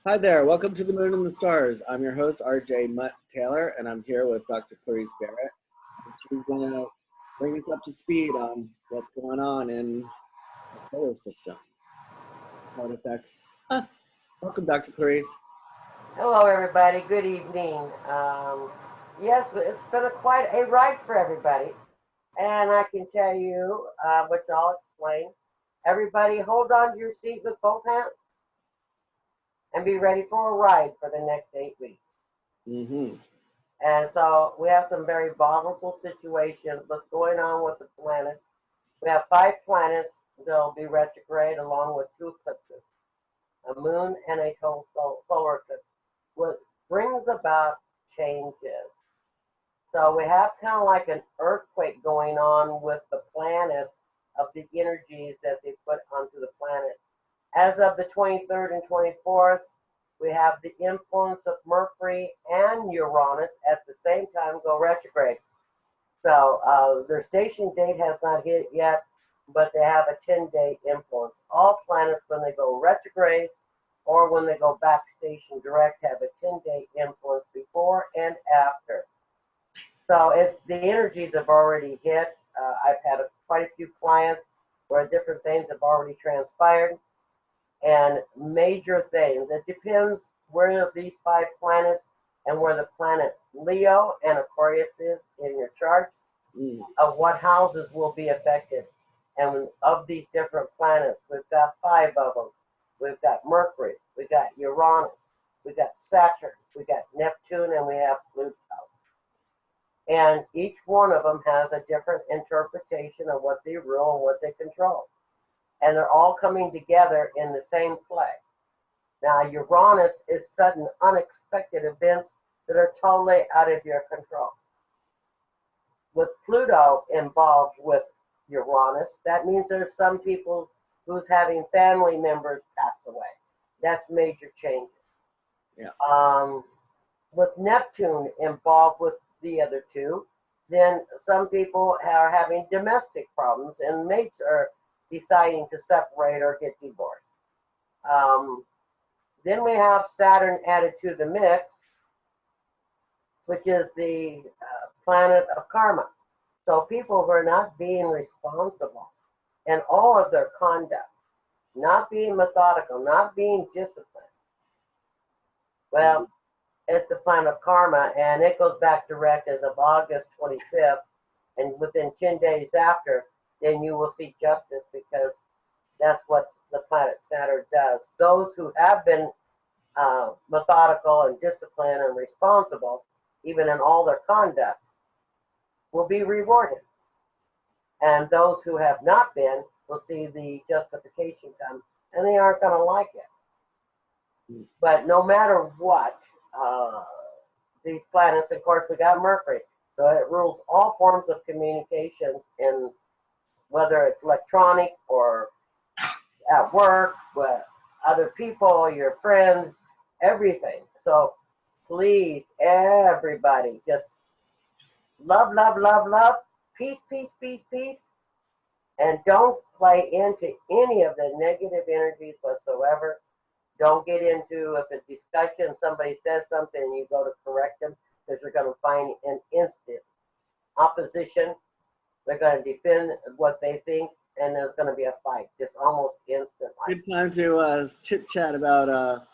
Hi there, welcome to the Moon and the Stars. I'm your host, RJ MuTTaylor, and I'm here with Dr. Clarice Barrett. She's going to bring us up to speed on what's going on in the solar system, how it affects us. Welcome, Dr. Clarice. Hello, everybody. Good evening. Yes, it's been quite a ride for everybody, and I can tell you, which I'll explain. Everybody, hold on to your seat with both hands, and be ready for a ride for the next 8 weeks. And so we have some very volatile situations. What's going on with the planets? We have 5 planets that'll be retrograde, along with 2 eclipses, a moon and a total solar eclipse, what brings about changes. So we have kind of like an earthquake going on with the planets of the energies that they put onto the planet. As of the 23rd and 24th, we have the influence of Mercury and Uranus at the same time go retrograde. So their station date has not hit yet, but they have a 10-day influence. All planets, when they go retrograde or when they go back station direct, have a 10-day influence before and after. So if the energies have already hit, I've had quite a few clients where different things have already transpired. And major things, it depends where these 5 planets and where the planet Leo and Aquarius is in your charts, of what houses will be affected. And of these different planets, we've got 5 of them. We've got Mercury, we've got Uranus, we've got Saturn, we've got Neptune, and we have Pluto. And each one of them has a different interpretation of what they rule and what they control. And they're all coming together in the same play. Now, Uranus is sudden, unexpected events that are totally out of your control. With Pluto involved with Uranus, that means there's some people who's having family members pass away. That's major changes. Yeah. With Neptune involved with the other 2, then some people are having domestic problems and mates are deciding to separate or get divorced. Then we have Saturn added to the mix, which is the planet of karma. So people who are not being responsible in all of their conduct, not being methodical, not being disciplined. Well, it's the planet of karma, and it goes back direct as of August 25th, and within 10 days after, then you will see justice, because that's what the planet Saturn does. Those who have been methodical and disciplined and responsible, even in all their conduct, will be rewarded. And those who have not been will see the justification come, and they aren't going to like it. But no matter what, these planets, of course, we got Mercury, so it rules all forms of communications, in whether it's electronic or at work, with other people, your friends, everything. So please, everybody, just love, love, love, love, peace, peace, peace, peace, and don't play into any of the negative energies whatsoever. Don't get into, if a discussion, somebody says something and you go to correct them, because you're going to find an instant opposition. They're going to defend what they think, and there's going to be a fight, just almost instantly. Good time to chit-chat about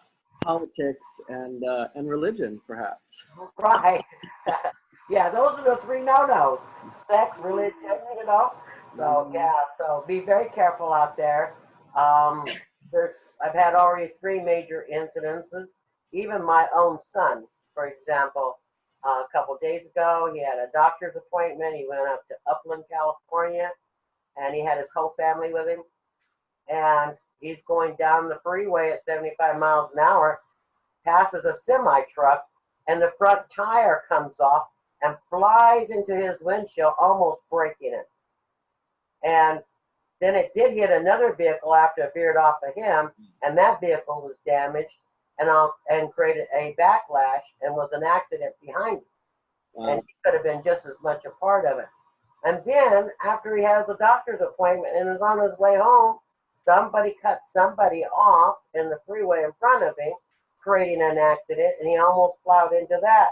politics and religion, perhaps. Right. Yeah, those are the 3 no-nos. Sex, religion, you know. So, yeah, so be very careful out there. I've had already 3 major incidences. Even my own son, for example, a couple days ago, he had a doctor's appointment. He went up to Upland, California, and he had his whole family with him. And he's going down the freeway at 75 miles an hour, passes a semi-truck, and the front tire comes off and flies into his windshield, almost breaking it. And then it did hit another vehicle after it veered off of him, and that vehicle was damaged and created a backlash and was an accident behind him. Wow. And he could have been just as much a part of it. And then after he has a doctor's appointment and is on his way home, somebody cut somebody off in the freeway in front of him, creating an accident, and he almost plowed into that.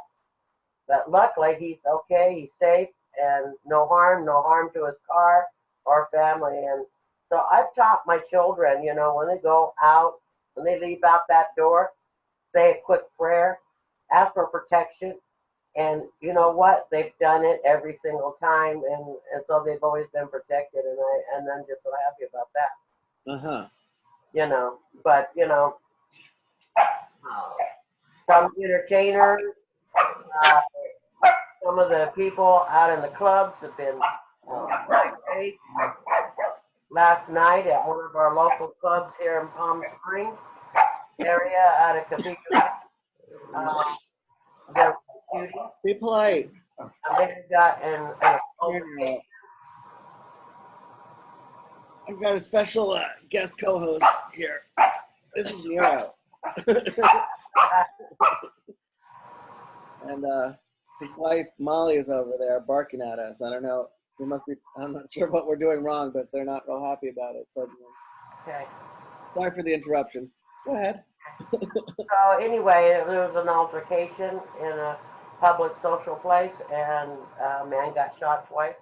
But luckily, he's okay, he's safe, and no harm to his car or family. And so I've taught my children, you know, when they go out, when they leave out that door, say a quick prayer, ask for protection. And you know what? They've done it every single time, and so they've always been protected, and I'm just so happy about that. Uh-huh. You know, but you know, some entertainers, uh, some of the people out in the clubs have been great. Last night at one of our local clubs here in Palm Springs area out of Cathedral, there was a shooting. Be polite. And then we got an altercation. I've got a special guest co-host here. This is Nero. And his wife, Molly, is over there barking at us. I don't know. We must be, I'm not sure what we're doing wrong, but they're not real happy about it. So, Okay. sorry for the interruption. Go ahead. So anyway, there was an altercation in a public social place, and a man got shot twice.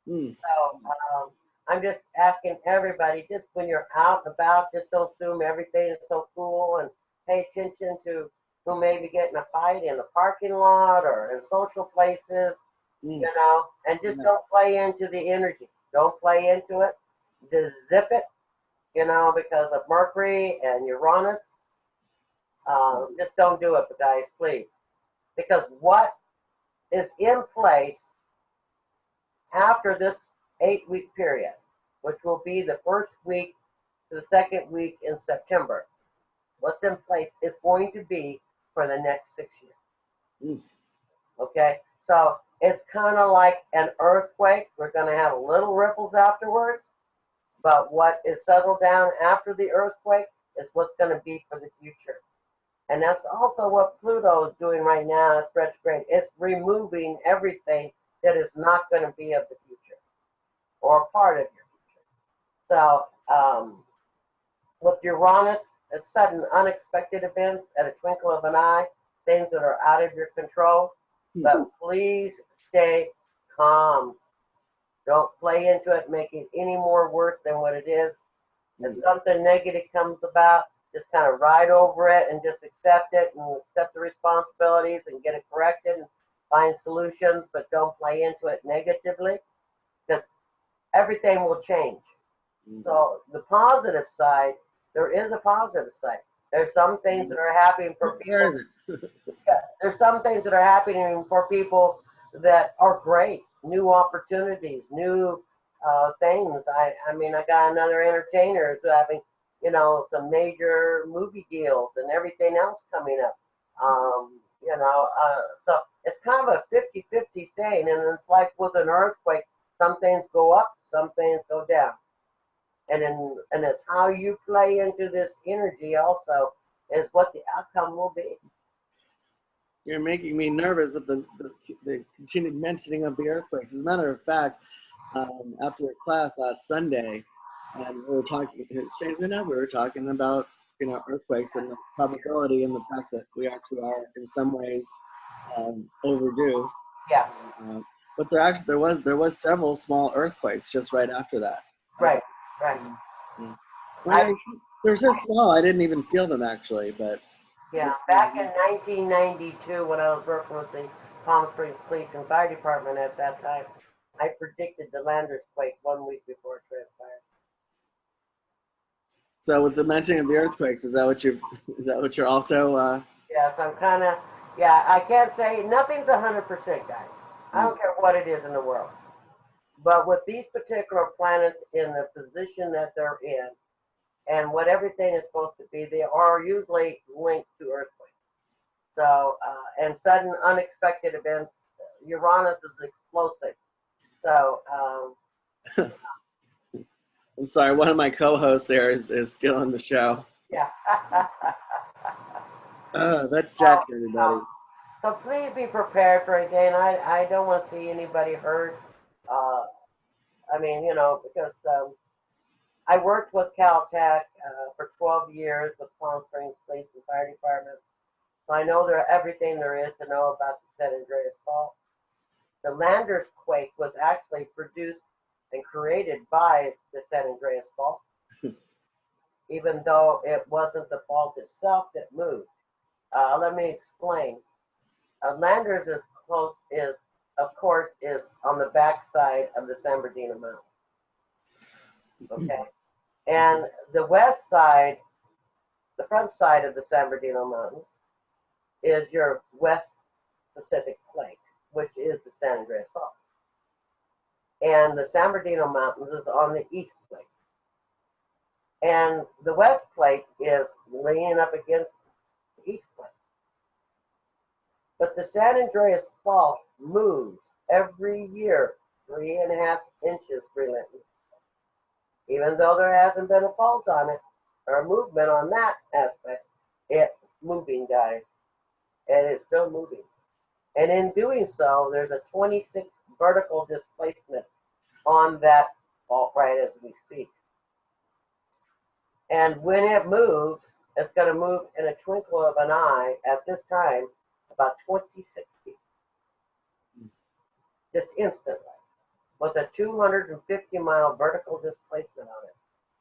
Mm. So I'm just asking everybody, just when you're out and about, just don't assume everything is so cool, and pay attention to who may be getting a fight in the parking lot or in social places, you know, and just don't play into the energy. Don't play into it. Just zip it, you know, because of Mercury and Uranus. Just don't do it, guys, please. Because what is in place after this 8-week period, which will be the first week to the second week in September, what's in place is going to be for the next 6 years. Okay? So it's kind of like an earthquake. We're going to have little ripples afterwards, but what is settled down after the earthquake is what's going to be for the future. And that's also what Pluto is doing right now. It's retrograde. It's removing everything that is not going to be of the future or a part of your future. So with Uranus, it's sudden unexpected events at a twinkle of an eye, things that are out of your control. But please stay calm. Don't play into it, make it any more worse than what it is. If something negative comes about, just kind of ride over it and just accept it and accept the responsibilities and get it corrected and find solutions, but don't play into it negatively, because everything will change. So the positive side, there is a positive side. There's some things that are happening for people. Where is it? Yeah, there's some things that are happening for people that are great. New opportunities, new things. I mean, I got another entertainer who's having, you know, some major movie deals and everything else coming up. You know, so it's kind of a 50-50 thing. And it's like with an earthquake, some things go up, some things go down. And it's how you play into this energy also is what the outcome will be. You're making me nervous with the continued mentioning of the earthquakes. As a matter of fact, after a class last Sunday, and we were talking, strangely enough, we were talking about, you know, earthquakes and the probability and the fact that we actually are in some ways overdue. Yeah. But there was several small earthquakes just right after that. Right. They're so small, I didn't even feel them actually, but. Yeah, back in 1992 when I was working with the Palm Springs Police and Fire Department at that time, I predicted the Landers quake 1 week before it transpired. So with the mentioning of the earthquakes, is that what you're also? Yes, I'm kind of, yeah, I can't say, nothing's 100%, guys. I don't care what it is in the world. But with these particular planets in the position that they're in, and what everything is supposed to be, they are usually linked to earthquakes. So, and sudden unexpected events, Uranus is explosive. So, I'm sorry, one of my co-hosts there is still on the show. Yeah. That's Jack, everybody. So please be prepared for anything. I don't want to see anybody hurt. I mean, you know, because I worked with Caltech for 12 years with Palm Springs Police and Fire Department. So I know everything there is to know about the San Andreas Fault. The Landers quake was actually produced and created by the San Andreas Fault, even though it wasn't the fault itself that moved. Let me explain. Landers is of course, is on the backside of the San Bernardino Mountain. Okay, and the west side, the front side of the San Bernardino Mountains, is your West Pacific Plate, which is the San Andreas Fault. And the San Bernardino Mountains is on the East Plate. And the West Plate is leaning up against the East Plate. But the San Andreas Fault moves every year 3.5 inches relentlessly. Even though there hasn't been a fault on it or a movement on that aspect, it's moving, guys. And it's still moving. And in doing so, there's a 26 vertical displacement on that fault right as we speak. And when it moves, it's going to move in a twinkle of an eye at this time about 26 feet. Just instantly. With a 250-mile vertical displacement on it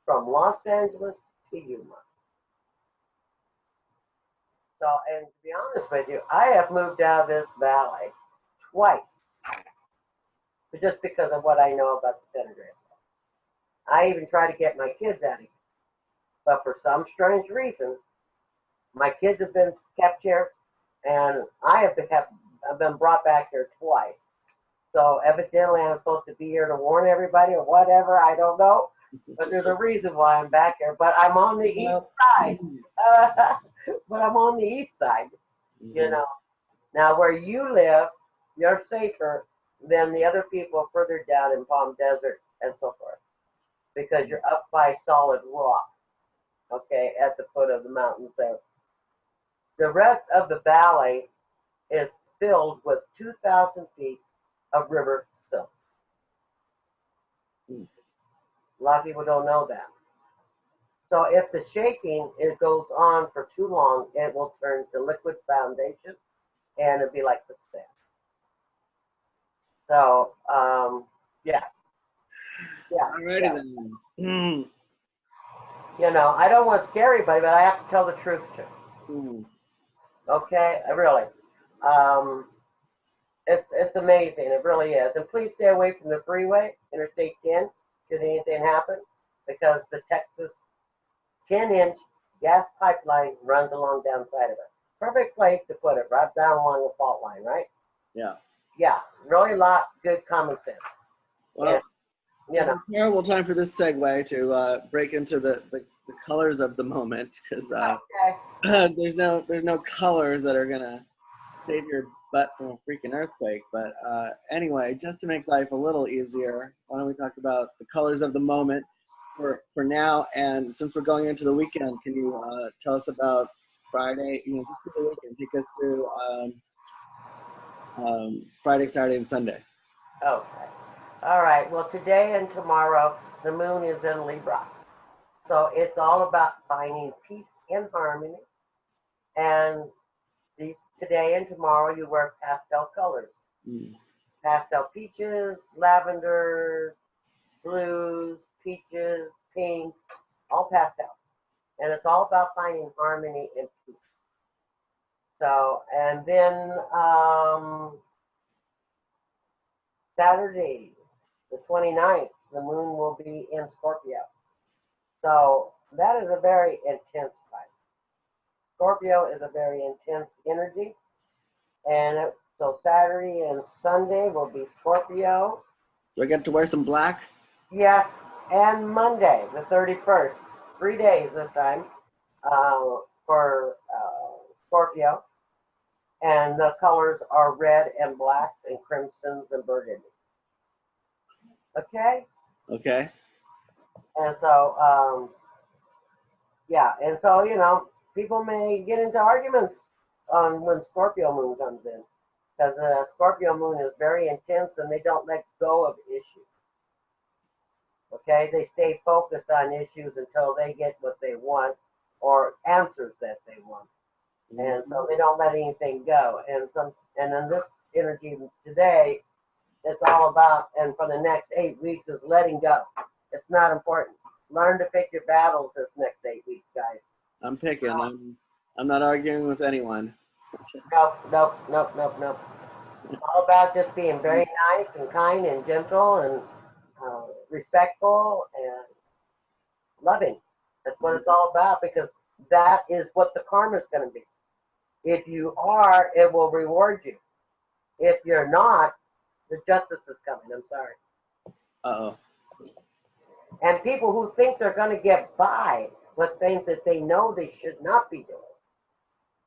from Los Angeles to Yuma. So, and to be honest with you, I have moved out of this valley twice, just because of what I know about the San Andreas. I even try to get my kids out of here, but for some strange reason, my kids have been kept here, and I have been brought back here twice. So evidently, I'm supposed to be here to warn everybody or whatever. I don't know, but there's a reason why I'm back here. But I'm on the east side. But I'm on the east side, you know. Now, where you live, you're safer than the other people further down in Palm Desert and so forth, because you're up by solid rock, okay, at the foot of the mountains there. The rest of the valley is filled with 2,000 feet of river silt. A lot of people don't know that. So if the shaking goes on for too long, it will turn to liquid foundation, and it'll be like quicksand. So, yeah. Alrighty Yeah. then. You know, I don't want to scare anybody, but I have to tell the truth too. Okay, really. It's amazing. It really is. And please stay away from the freeway, Interstate 10, should anything happen, because the Texas 10-inch gas pipeline runs along downside of it. Perfect place to put it, right down along the fault line, right? Yeah. Yeah, really good common sense. Well, you know, it's a terrible time for this segue to break into the colors of the moment, because there's no colors that are gonna save your butt from a freaking earthquake. But anyway, just to make life a little easier, why don't we talk about the colors of the moment for now? And since we're going into the weekend, can you tell us about Friday? You know, just the weekend. Take us through Friday, Saturday, and Sunday. Okay. All right. Well, today and tomorrow, the moon is in Libra. So it's all about finding peace and harmony. And today and tomorrow, you wear pastel colors. Pastel peaches, lavenders, blues, peaches, pinks, all pastel. And it's all about finding harmony and peace. So, and then Saturday, the 29th, the moon will be in Scorpio. So that is a very intense time. Scorpio is a very intense energy. And so Saturday and Sunday will be Scorpio. Do I get to wear some black? Yes, and Monday, the 31st. 3 days this time for Scorpio. And the colors are red and blacks and crimsons and burgundy. Okay? Okay. And so, yeah. And so, you know, people may get into arguments on when Scorpio moon comes in. Because the Scorpio moon is very intense and they don't let go of issues. Okay? They stay focused on issues until they get what they want or answers that they want. And so they don't let anything go. And then this energy today, it's all about, and for the next 8 weeks is letting go. It's not important. Learn to pick your battles this next 8 weeks, guys. I'm picking. I'm not arguing with anyone. Nope. It's all about just being very nice and kind and gentle and respectful and loving. That's what it's all about, because that is what the karma is going to be. If you are, it will reward you. If you're not, the justice is coming. I'm sorry. Uh-oh. And people who think they're going to get by with things that they know they should not be doing,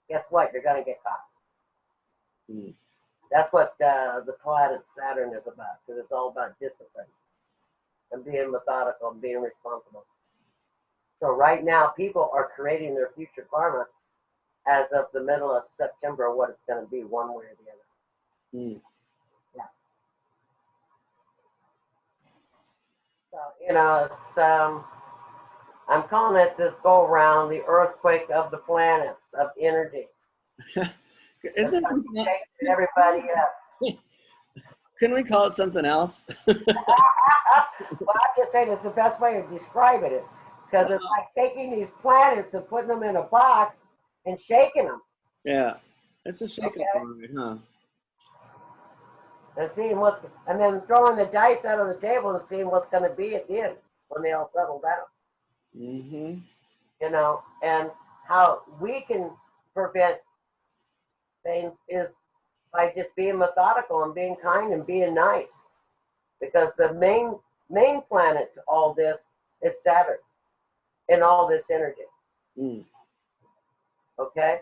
guess what? You're going to get caught. Mm. That's what the planet Saturn is about, because it's all about discipline and being methodical and being responsible. So right now, people are creating their future karma as of the middle of September, what it's going to be, one way or the other. Mm. Yeah. So, you know, it's, I'm calling it this go-around, the earthquake of the planets, of energy. Is there Everybody up. Couldn't we call it something else? Well, I'm just saying it's the best way of describing it, because it's like taking these planets and putting them in a box and shaking them. Yeah, it's a shake-up, huh? And seeing and then throwing the dice out on the table and seeing what's going to be at the end when they all settle down. Mm-hmm. You know, and how we can prevent things is by just being methodical and being kind and being nice, because the main planet to all this is Saturn in all this energy. Mm. Okay,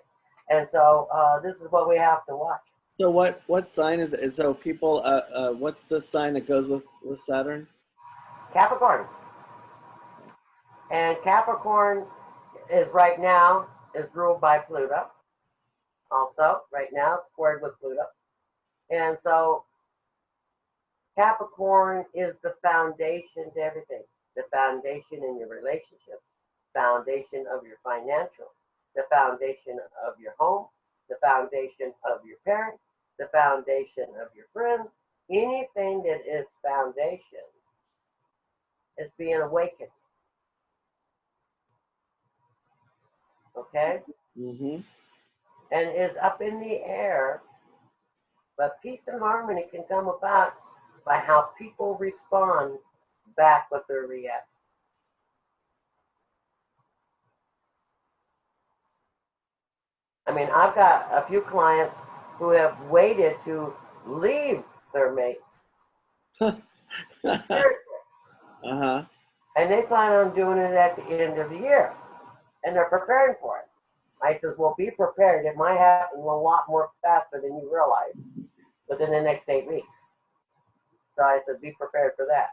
and so this is what we have to watch. So what sign is it? So people, what's the sign that goes with Saturn? Capricorn. And Capricorn is right now is ruled by Pluto. Also, right now, it's squared with Pluto. And so Capricorn is the foundation to everything. The foundation in your relationships, foundation of your financial, the foundation of your home, the foundation of your parents, the foundation of your friends. Anything that is foundation is being awakened. Okay? Mm-hmm. And is up in the air, but peace and harmony can come about by how people respond back with their reaction. I mean, I've got a few clients who have waited to leave their mates. Uh-huh. And they plan on doing it at the end of the year. And they're preparing for it. I says, well, be prepared. It might happen a lot more faster than you realize within the next 8 weeks. So I said, be prepared for that.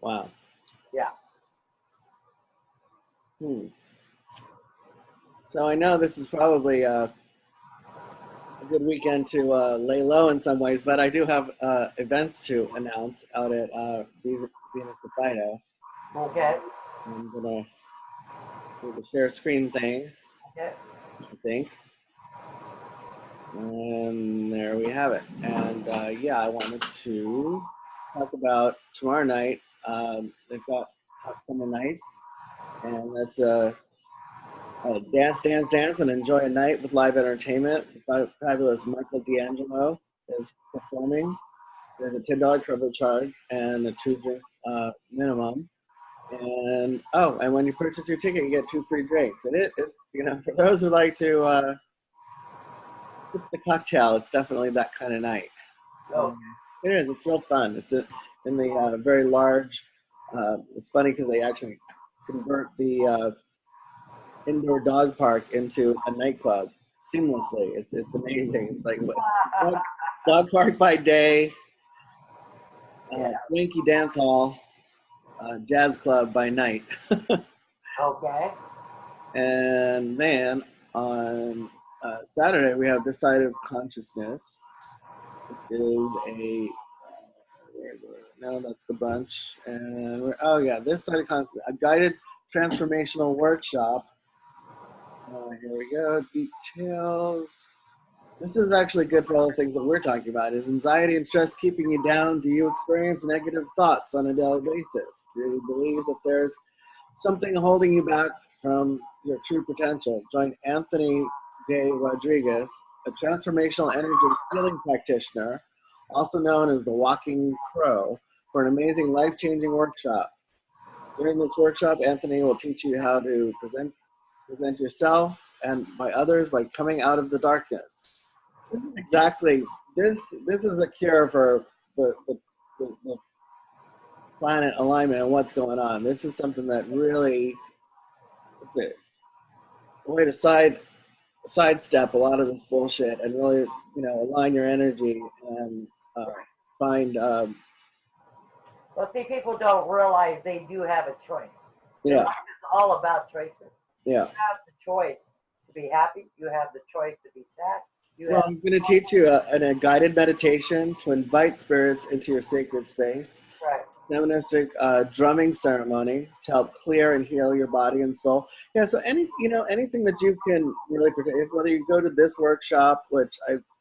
Wow. Yeah. So I know this is probably a good weekend to lay low in some ways, but I do have events to announce out at Venus de Fido. Okay. I'm gonna do the share screen thing. Okay. I think. And there we have it. And yeah, I wanted to talk about tomorrow night. They've got Hot Summer Nights, and that's a dance, and enjoy a night with live entertainment. The fabulous Michael D'Angelo is performing. There's a $10 cover charge and a 2-drink minimum. And and when you purchase your ticket, you get 2 free drinks. And it you know, for those who like to the cocktail, it's definitely that kind of night. Oh. It is. It's real fun. It's in the very large. It's funny because they actually convert the indoor dog park into a nightclub seamlessly. It's amazing. It's like dog park by day, swanky dance hall, jazz club by night. Okay. And then on Saturday we have This Side of Consciousness. It is a no, that's the bunch. And This Side of Consciousness, a guided transformational workshop Here we go. Details. This is actually good for all the things that we're talking about. Is anxiety and stress keeping you down? Do you experience negative thoughts on a daily basis? Do you believe that there's something holding you back from your true potential? Join Anthony J. Rodriguez, a transformational energy healing practitioner, also known as the Walking Crow, for an amazing life-changing workshop. During this workshop, Anthony will teach you how to present yourself and by others by coming out of the darkness. This is exactly this is a cure for the planet alignment and what's going on. This is something that really, it's a way to sidestep a lot of this bullshit and really, align your energy and find Well, see, people don't realize they do have a choice. yeah. Life is all about choices. Yeah. You have the choice to be happy. You have the choice to be sad. Well, I'm going to teach you a guided meditation to invite spirits into your sacred space. Right. Shamanistic drumming ceremony to help clear and heal your body and soul. Yeah, so anything that you can really protect, whether you go to this workshop, which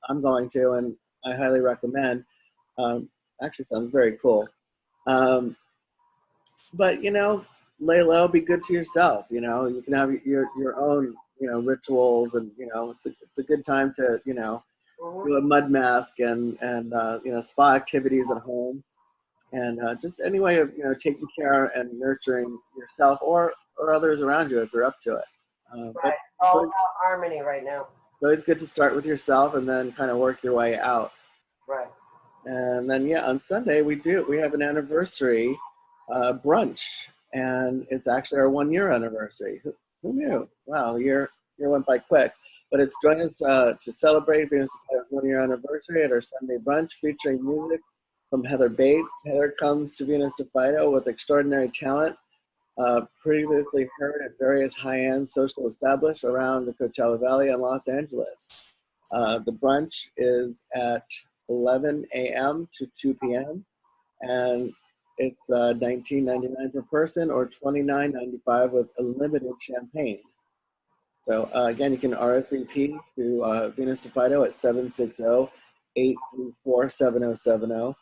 I'm going to, and I highly recommend. Actually sounds very cool. But lay low, be good to yourself. You can have your own rituals, and it's a good time to do a mud mask and spa activities at home. And just any way of taking care and nurturing yourself or others around you if you're up to it. Right. All about harmony right now. It's always good to start with yourself and then kind of work your way out. Right. And then on Sunday we have an anniversary brunch, and it's actually our 1-year anniversary. Who knew? Wow, the year went by quick. But it's join us to celebrate Venus and Fido's 1-year anniversary at our Sunday brunch featuring music from Heather Bates. Heather comes to Venus de Fido with extraordinary talent, previously heard at various high-end social establishments around the Coachella Valley and Los Angeles. The brunch is at 11 a.m. to 2 p.m. and it's $19.99 per person or $29.95 with unlimited champagne. So again, you can RSVP to Venus de Fido at 760-834-7070.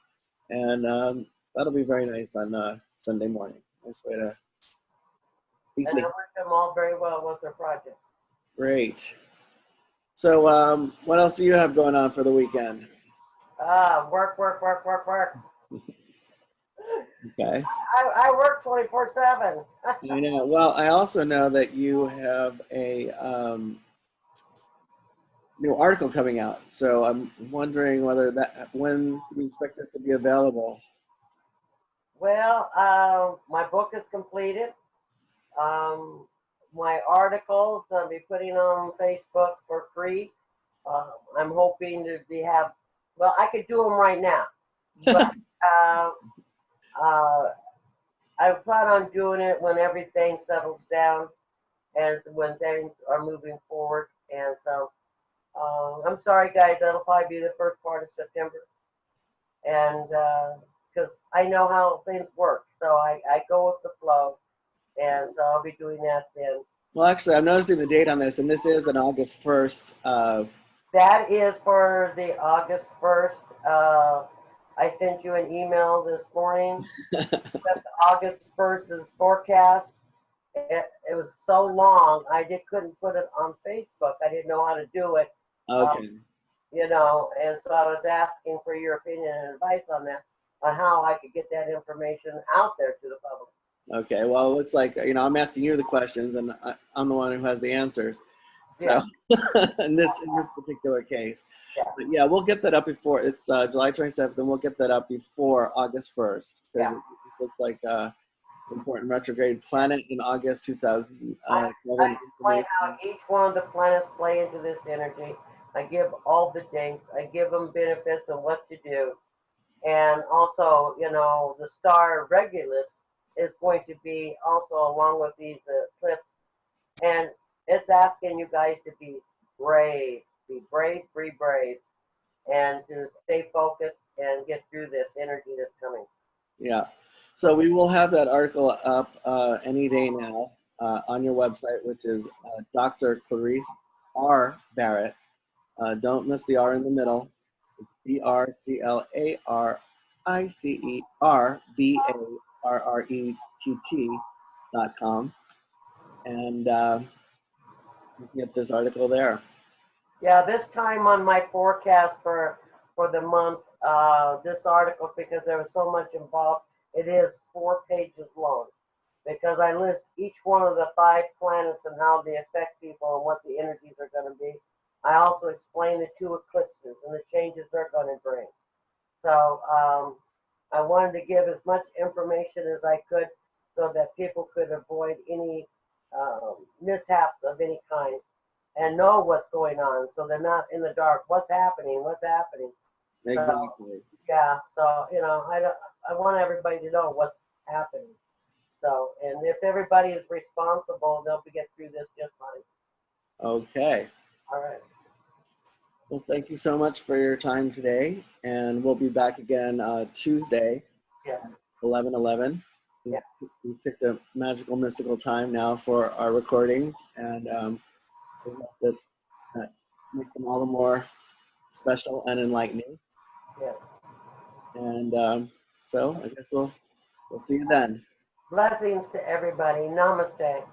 And that'll be very nice on Sunday morning. Nice way to And I wish them all very well with their project. Great. So what else do you have going on for the weekend? Work. Okay. I work 24/7. I know. Well, I also know that you have a new article coming out. So I'm wondering when we expect this to be available. Well, my book is completed. My articles I'll be putting on Facebook for free. I'm hoping to well, I could do them right now, but I plan on doing it when everything settles down and when things are moving forward. And so I'm sorry, guys, that'll probably be the first part of September. And because I know how things work, so I go with the flow. And so I'll be doing that then. Well, actually, I'm noticing the date on this, and this is on August 1st. That is for the August 1st. I sent you an email this morning that the August 1st is forecast. It was so long, I couldn't put it on Facebook. I didn't know how to do it. Okay. And so I was asking for your opinion and advice on that, on how I could get that information out there to the public. Okay, well, it looks like, I'm asking you the questions, and I'm the one who has the answers. Yeah. So, in this particular case. Yeah. But yeah, we'll get that up before, it's July 27th, and we'll get that up before August 1st. Because it looks like important retrograde planet in August 2011. I explain how each one of the planets play into this energy. I give all the dates. I give them benefits of what to do. And also, the star Regulus is going to be also along with these eclipses. And it's asking you guys to be brave, be brave, and to stay focused and get through this energy that's coming. Yeah. So we will have that article up any day now. on your website, which is Dr. Clarice R. Barrett. Don't miss the R in the middle. BRCLARBARRETT.com. And you can get this article there. Yeah, this time on my forecast for the month, this article, because there was so much involved, it is 4 pages long, because I list each one of the 5 planets and how they affect people and what the energies are going to be. I also explain the 2 eclipses and the changes they're going to bring. So I wanted to give as much information as I could so that people could avoid any mishaps of any kind and know what's going on, so they're not in the dark. What's happening? What's happening? Exactly. So, yeah. So I want everybody to know what's happening. So, and if everybody is responsible, they'll get through this just fine. Okay. All right. Well, thank you so much for your time today, and we'll be back again Tuesday, Yes. 11/11. Yeah. We picked a magical, mystical time now for our recordings, and we hope that makes them all the more special and enlightening. Yes. And so I guess we'll see you then. Blessings to everybody. Namaste.